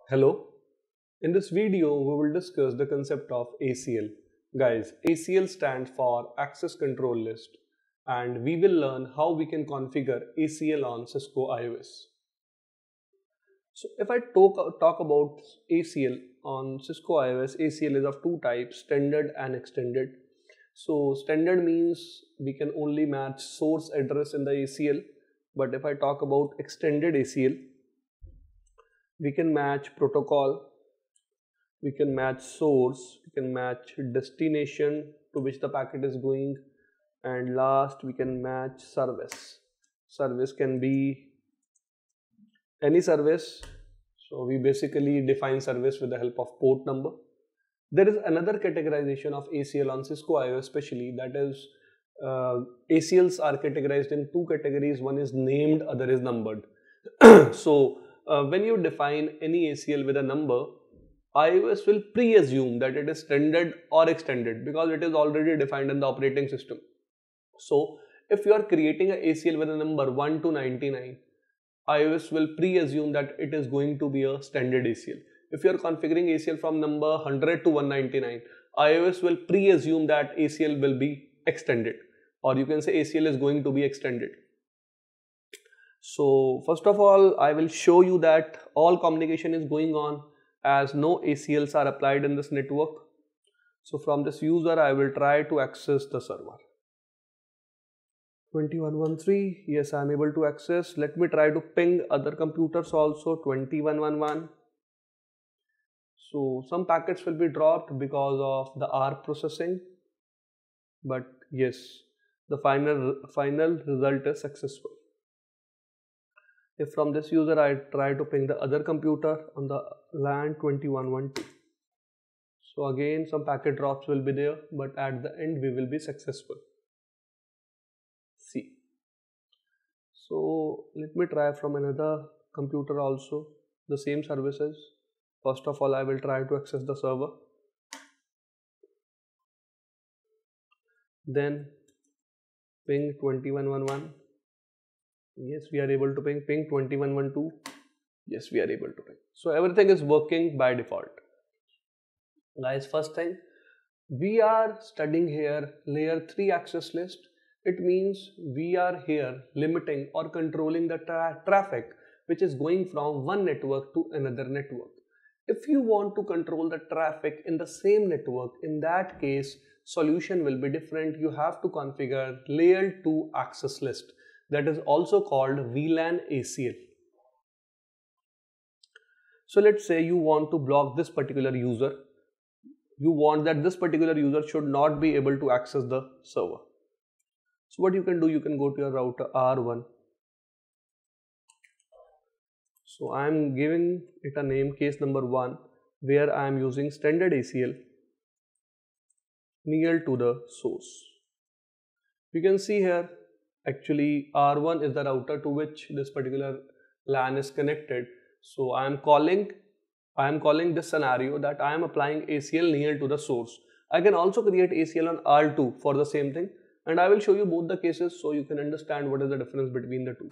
Hello. In this video, we will discuss the concept of ACL. Guys, ACL stands for Access Control List, and we will learn how we can configure ACL on Cisco IOS. So, if I talk about ACL on Cisco iOS, ACL is of two types: standard and extended. So, standard means we can only match source address in the ACL, but if I talk about extended ACL, we can match protocol, we can match source, we can match destination to which the packet is going, and last we can match service. Service can be any service. So we basically define service with the help of port number. There is another categorization of ACL on Cisco IOS especially, that is ACLs are categorized in two categories. One is named, other is numbered. So when you define any ACL with a number, iOS will pre-assume that it is standard or extended because it is already defined in the operating system. So if you are creating an ACL with a number 1 to 99, iOS will pre-assume that it is going to be a standard ACL. If you are configuring ACL from number 100 to 199, iOS will pre-assume that ACL will be extended, or you can say ACL is going to be extended. So first of all, I will show you that all communication is going on as no ACLs are applied in this network. So from this user, I will try to access the server. 2113, yes, I am able to access. Let me try to ping other computers also. 2111. So some packets will be dropped because of the R processing, but yes, the final result is successful. If from this user I try to ping the other computer on the LAN 2112, so again some packet drops will be there, but at the end we will be successful. See, so let me try from another computer also the same services. First of all, I will try to access the server, then ping 2111. Yes, we are able to ping 2112. Yes, we are able to ping. So everything is working by default. Guys, first thing, we are studying here layer 3 access list. It means we are here limiting or controlling the traffic which is going from one network to another network. If you want to control the traffic in the same network, in that case solution will be different. You have to configure layer 2 access list, that is also called VLAN ACL. So let's say you want to block this particular user. You want that this particular user should not be able to access the server. So what you can do, you can go to your router R1. So I am giving it a name, case number 1, where I am using standard ACL near to the source. You can see here, actually R1 is the router to which this particular LAN is connected. So I am calling this scenario that I am applying ACL near to the source. I can also create ACL on R2 for the same thing, and I will show you both the cases so you can understand what is the difference between the two.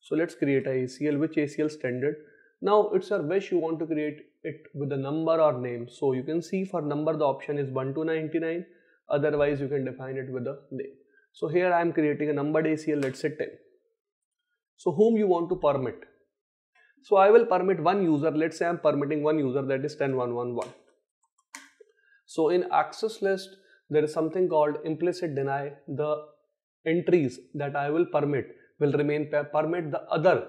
So let's create a ACL. Which ACL standard? Now it's your wish, you want to create it with a number or name. So you can see for number the option is 1 to 99. Otherwise you can define it with a name. So here I am creating a numbered ACL, let's say 10. So whom you want to permit? So I will permit one user. Let's say I am permitting one user, that is 10111. So in access list there is something called implicit deny. The entries that I will permit will remain permit. The other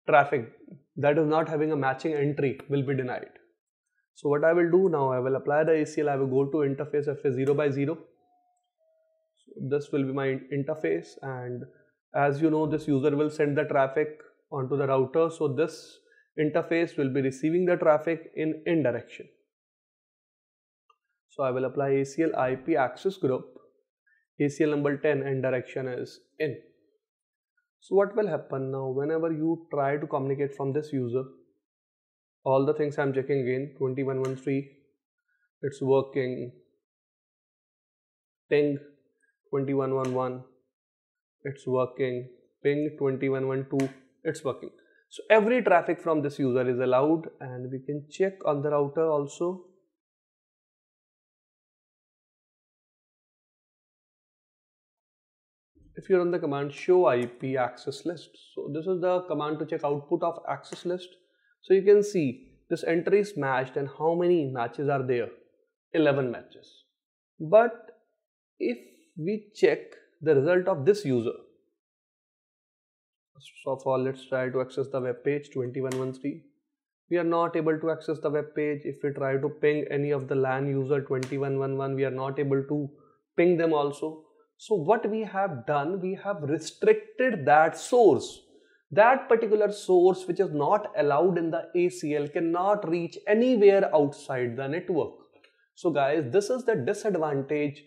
traffic that is not having a matching entry will be denied. So what I will do now, I will apply the ACL. I will go to interface FA0 by 0. So this will be my interface, and as you know, this user will send the traffic onto the router. So this interface will be receiving the traffic in direction. So I will apply ACL IP access group, ACL number 10, and direction is in. So what will happen now, whenever you try to communicate from this user, all the things I'm checking again, 2113, it's working, ping 2111, it's working, ping 2112, it's working. So every traffic from this user is allowed, and we can check on the router also. If you run the command show IP access list, so this is the command to check output of access list. So you can see this entry is matched and how many matches are there, 11 matches. But if we check the result of this user, first of all let's try to access the web page 2113. We are not able to access the web page. If we try to ping any of the LAN user 2111, we are not able to ping them also. So what we have done, we have restricted that source. That particular source which is not allowed in the ACL cannot reach anywhere outside the network. So guys, this is the disadvantage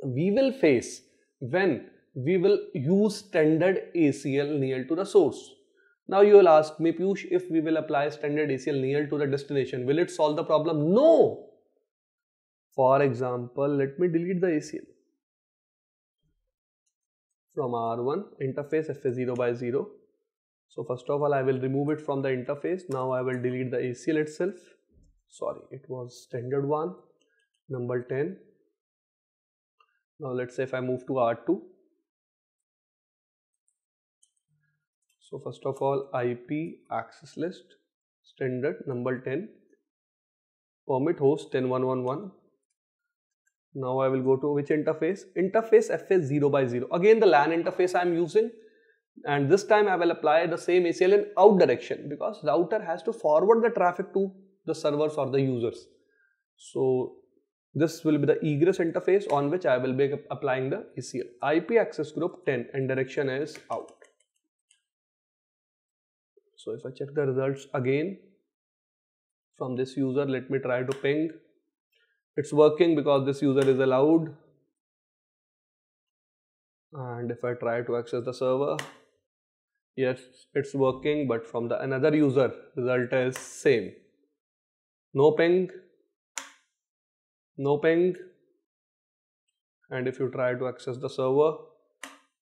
we will face when we will use standard ACL near to the source. Now you will ask me, Piyush, if we will apply standard ACL near to the destination, will it solve the problem? No! For example, let me delete the ACL. From R1 interface FA0/0. So first of all I will remove it from the interface. Now I will delete the ACL itself. Sorry, it was standard one, number 10. Now let's say if I move to R2. So first of all IP access list, standard number 10, permit host 10.1.1.1. Now I will go to which interface? Interface FA0/0. Again the LAN interface I am using, and this time I will apply the same ACL in out direction because router has to forward the traffic to the servers or the users. So this will be the egress interface on which I will be applying the ACL. IP access group 10 and direction is out. So if I check the results again from this user, let me try to ping. It's working because this user is allowed. And if I try to access the server, yes, it's working, but from the another user, result is same. No ping, no ping. And if you try to access the server,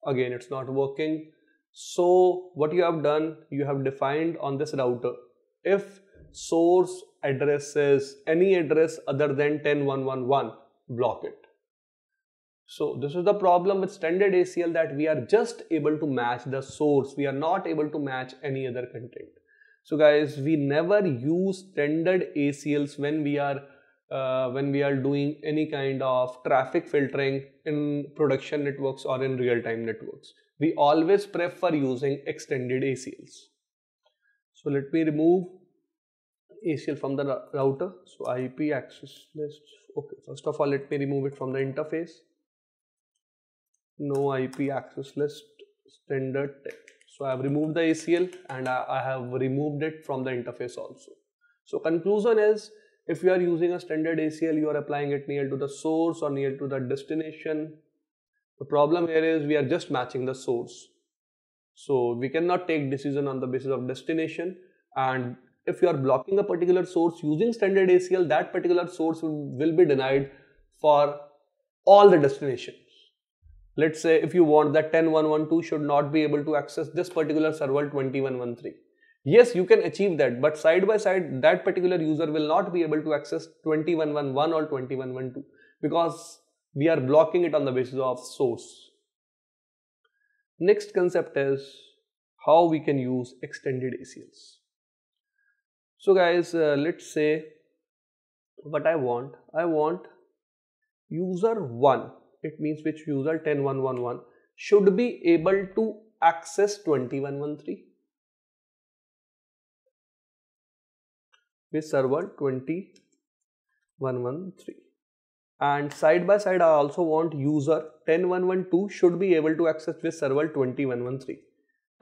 again it's not working. So what you have done, you have defined on this router, if source address is any address other than 10.1.1.1, block it. So this is the problem with standard ACL, that we are just able to match the source. We are not able to match any other content. So guys, we never use standard ACLs when we are doing any kind of traffic filtering in production networks or in real-time networks. We always prefer using extended ACLs. So let me remove ACL from the router. So IP access list. Okay, first of all, let me remove it from the interface. No IP access list, standard 10. So I have removed the ACL and I have removed it from the interface also. So conclusion is, if you are using a standard ACL, you are applying it near to the source or near to the destination. The problem here is we are just matching the source. So we cannot take decision on the basis of destination, and if you are blocking a particular source using standard ACL, that particular source will be denied for all the destinations. Let's say if you want that 10.1.1.2 should not be able to access this particular server 21.1.3. Yes, you can achieve that, but side by side that particular user will not be able to access 21.1.1 or 21.1.2 because we are blocking it on the basis of source. Next concept is how we can use extended ACLs. So guys, let's say what I want user 1, it means which user 10.1.1.1 should be able to access 21.1.3 with server 21.1.3, and side by side I also want user 10.1.1.2 should be able to access with server 21.1.3,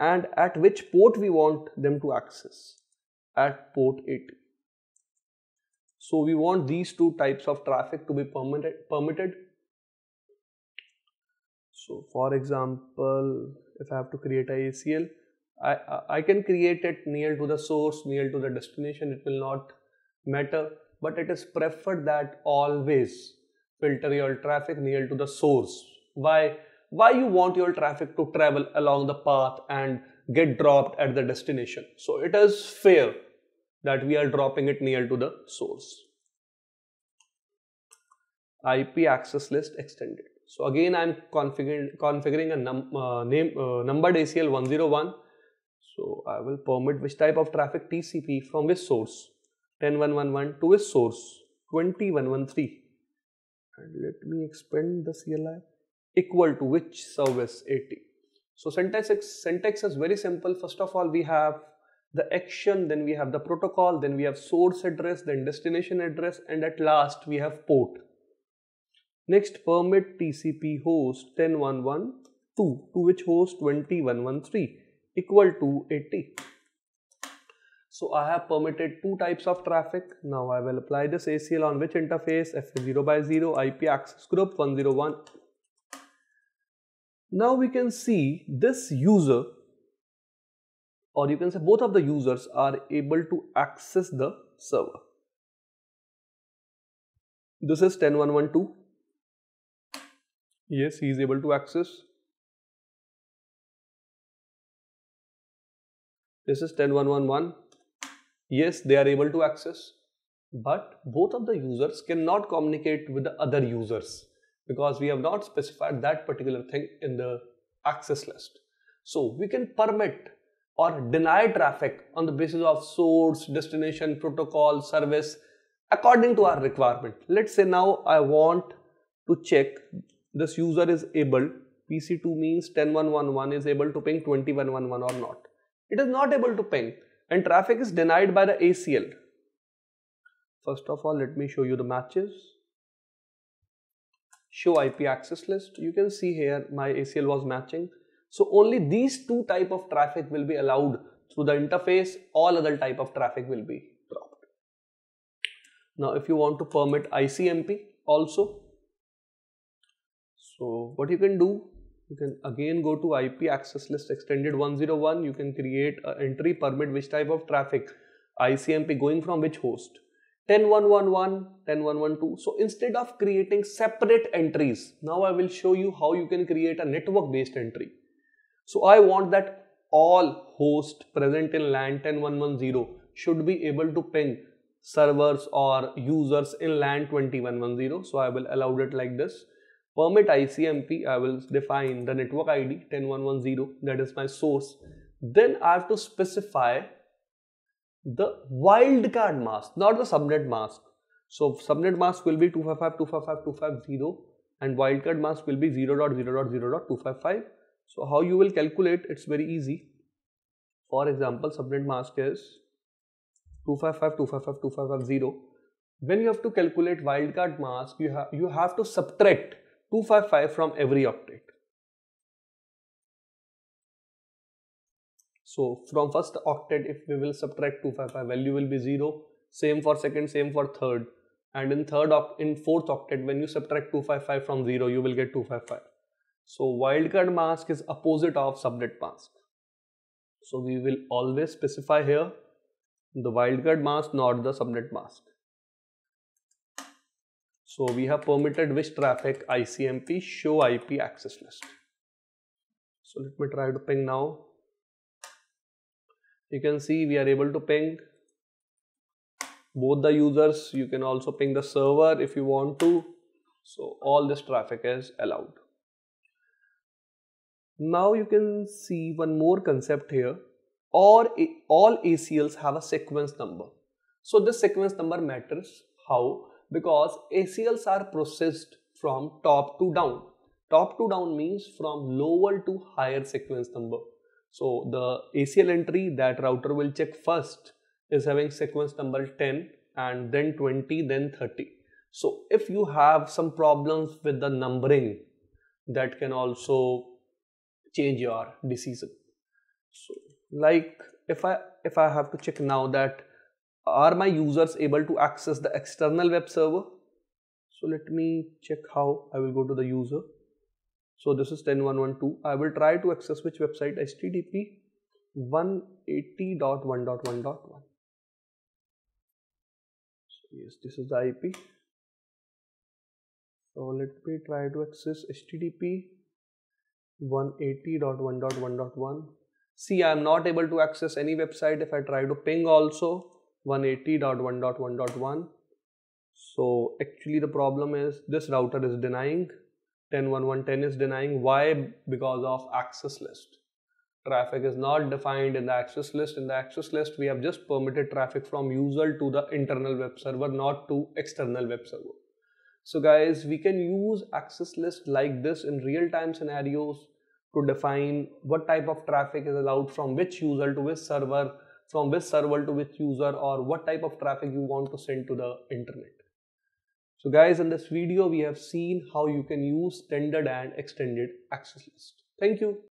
and at which port we want them to access, at port 80. So we want these two types of traffic to be permitted. So for example, if I have to create a ACL, I can create it near to the source, near to the destination, it will not matter, but it is preferred that always filter your traffic near to the source. Why you want your traffic to travel along the path and get dropped at the destination. So it is fair that we are dropping it near to the source. IP access list extended. So again, I'm configuring a numbered ACL 101. So I will permit which type of traffic TCP from which source, 10.1.1.1 to which source, 20.1.1.3. And let me expand the CLI equal to which service 80. So syntax is very simple. First of all, we have the action, then we have the protocol, then we have source address, then destination address, and at last we have port. Next, permit TCP host 10.1.1.2 to which host 20.1.1.3 equal to 80. So I have permitted two types of traffic. Now I will apply this ACL on which interface? FA0/0 IP access group 101. Now we can see this user, or you can say both of the users are able to access the server. This is 10.1.1.2. Yes, he is able to access. This is 10.1.1.1. Yes, they are able to access. But both of the users cannot communicate with the other users because we have not specified that particular thing in the access list. So we can permit or deny traffic on the basis of source, destination, protocol, service according to our requirement. Let's say now I want to check this user is able, PC2 means 10.1.1.1 is able to ping 20.1.1.1 or not. It is not able to ping and traffic is denied by the ACL. First of all, let me show you the matches. Show IP access list. You can see here my ACL was matching. So only these two type of traffic will be allowed through the interface. All other type of traffic will be dropped. Now if you want to permit ICMP also, so what you can do, you can again go to IP access list extended 101. You can create an entry permit which type of traffic, ICMP going from which host, 10.1.1.1, 10.1.1.2. So instead of creating separate entries, now I will show you how you can create a network based entry. So I want that all hosts present in LAN 10.1.1.0 should be able to ping servers or users in LAN 20.1.1.0. So I will allow it like this. Permit ICMP, I will define the network ID 10.1.1.0, that is my source. Then I have to specify the wildcard mask, not the subnet mask. So subnet mask will be 255.255.250 and wildcard mask will be 0.0.0.255. So how you will calculate? It's very easy. For example, subnet mask is 255.255.255.0. When you have to calculate wildcard mask, you have to subtract 255 from every octet. So from first octet, if we will subtract 255, value will be 0. Same for second, same for third. And in fourth octet, when you subtract 255 from 0, you will get 255. So wildcard mask is opposite of subnet mask. So we will always specify here the wildcard mask, not the subnet mask. So we have permitted which traffic? ICMP show IP access list. So let me try to ping now. You can see we are able to ping both the users. You can also ping the server if you want to. So all this traffic is allowed. Now you can see one more concept here. All ACLs have a sequence number. So this sequence number matters. How? Because ACLs are processed from top to down. Top to down means from lower to higher sequence number. So the ACL entry that router will check first is having sequence number 10 and then 20, then 30. So if you have some problems with the numbering, that can also change your decision. So like if I have to check now that are my users able to access the external web server? So let me check how. I will go to the user. So this is 10.1.1.2. I will try to access which website? HTTP 180.1.1.1. So yes, this is the IP. So let me try to access HTTP 180.1.1.1. See, I'm not able to access any website if I try to ping also 180.1.1.1. So actually the problem is this router is denying, 10.1.1.10 is denying. Why? Because of access list. Traffic is not defined in the access list. In the access list, we have just permitted traffic from user to the internal web server, not to external web server. So guys, we can use access list like this in real-time scenarios to define what type of traffic is allowed from which user to which server, from which server to which user, or what type of traffic you want to send to the internet. So guys, in this video, we have seen how you can use standard and extended access list. Thank you.